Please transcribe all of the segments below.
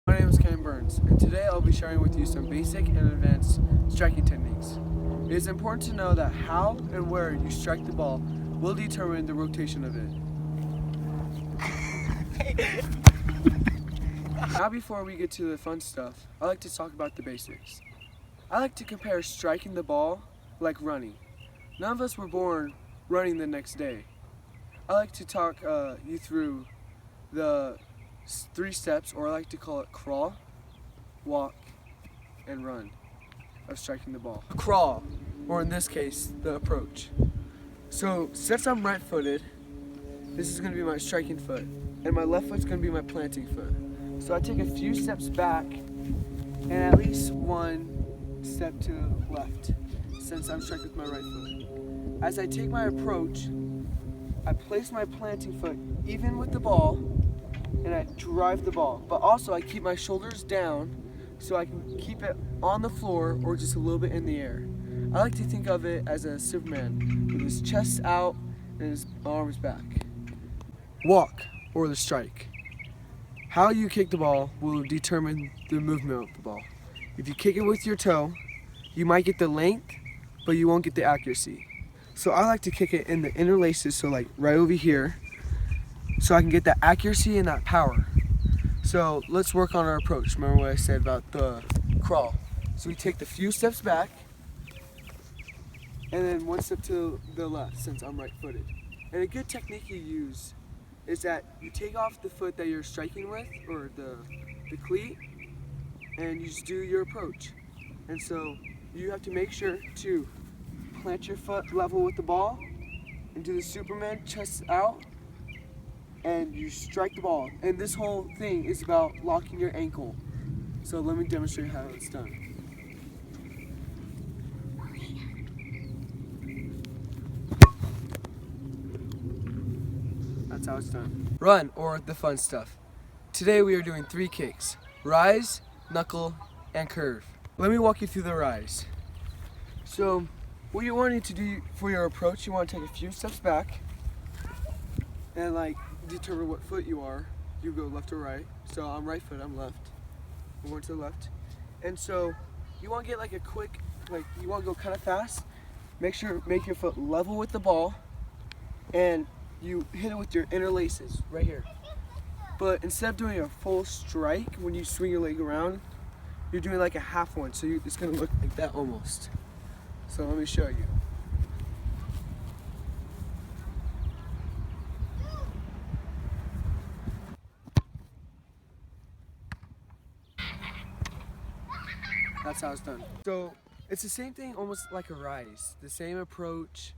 My name is Kayden, and today I'll be sharing with you some basic and advanced striking techniques. It is important to know that how and where you strike the ball will determine the rotation of it. Now before we get to the fun stuff, I like to talk about the basics. I like to compare striking the ball like running. None of us were born running the next day. I like to talk you through the 3 steps, or I like to call it crawl, walk, and run of striking the ball. Crawl, or in this case, the approach. So since I'm right-footed, this is going to be my striking foot, and my left foot's going to be my planting foot. So I take a few steps back and at least 1 step to the left, since I'm striking with my right foot. As I take my approach, I place my planting foot even with the ball, and I drive the ball. But also I keep my shoulders down so I can keep it on the floor or just a little bit in the air. I like to think of it as a Superman with his chest out and his arms back. Walk, or the strike. How you kick the ball will determine the movement of the ball. If you kick it with your toe, you might get the length, but you won't get the accuracy. So I like to kick it in the inner laces, so like right over here, so I can get that accuracy and that power. So let's work on our approach. Remember what I said about the crawl. So we take the few steps back, and then 1 step to the left, since I'm right-footed. And a good technique you use is that you take off the foot that you're striking with, or the cleat, and you just do your approach. And so you have to make sure to plant your foot level with the ball and do the Superman chest out, and you strike the ball. And this whole thing is about locking your ankle. So let me demonstrate how it's done. That's how it's done. Run, or the fun stuff. Today we are doing 3 kicks: rise, knuckle, and curve. Let me walk you through the rise. So what you want to do for your approach, you want to take a few steps back and determine what foot you are. You go left or right. So I'm right foot, I'm left. I'm going to the left. And so you want to get a quick, you want to go kind of fast. Make your foot level with the ball, and you hit it with your inner laces right here. But instead of doing a full strike, when you swing your leg around, you're doing like a half one. So it's going to look like that almost. So let me show you. That's how it's done. So it's the same thing, almost like a rise. The same approach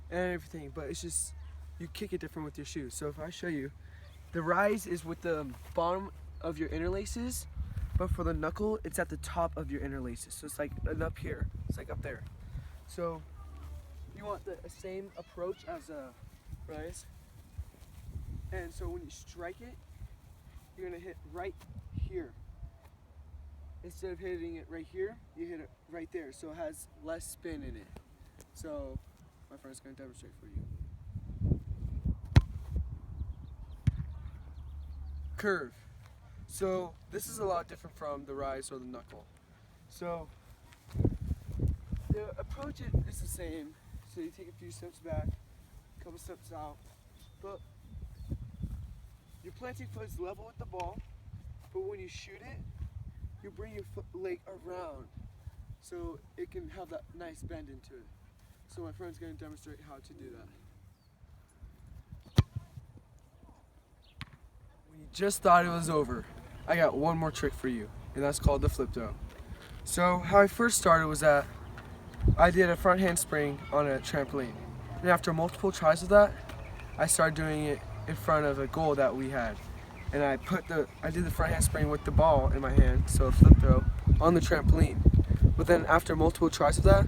and everything, but it's just you kick it different with your shoes. So if I show you, the rise is with the bottom of your interlaces, but for the knuckle, it's at the top of your interlaces. So it's like up here, it's like up there. So you want the same approach as a rise. And so when you strike it, you're gonna hit right here. Instead of hitting it right here, you hit it right there, so it has less spin in it. So my friend's gonna demonstrate for you. Curve. So this is a lot different from the rise or the knuckle. So the approach is the same. So you take a few steps back, a couple steps out, but your planting foot is level with the ball, but when you shoot it, you bring your leg around so it can have that nice bend into it. So my friend's going to demonstrate how to do that. When you just thought it was over, I got one more trick for you, and that's called the flip throw. So how I first started was that I did a front handspring on a trampoline. And after multiple tries of that, I started doing it in front of a goal that we had. And I did the front handspring with the ball in my hand, so a flip throw, on the trampoline. But then after multiple tries of that,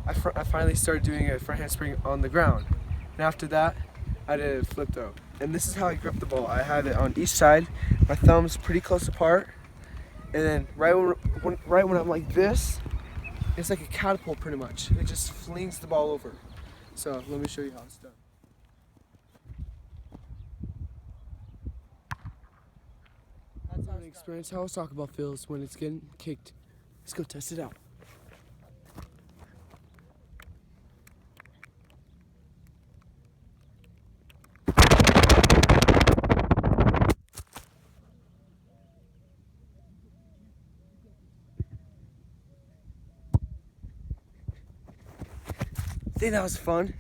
I finally started doing a front handspring on the ground. And after that, I did a flip throw. And this is how I grip the ball. I have it on each side, my thumbs pretty close apart, and then right when I'm like this, it's like a catapult pretty much. It just flings the ball over. So let me show you how it's done. That's how it's experience how a soccer ball feels when it's getting kicked. Let's go test it out. I think that was fun.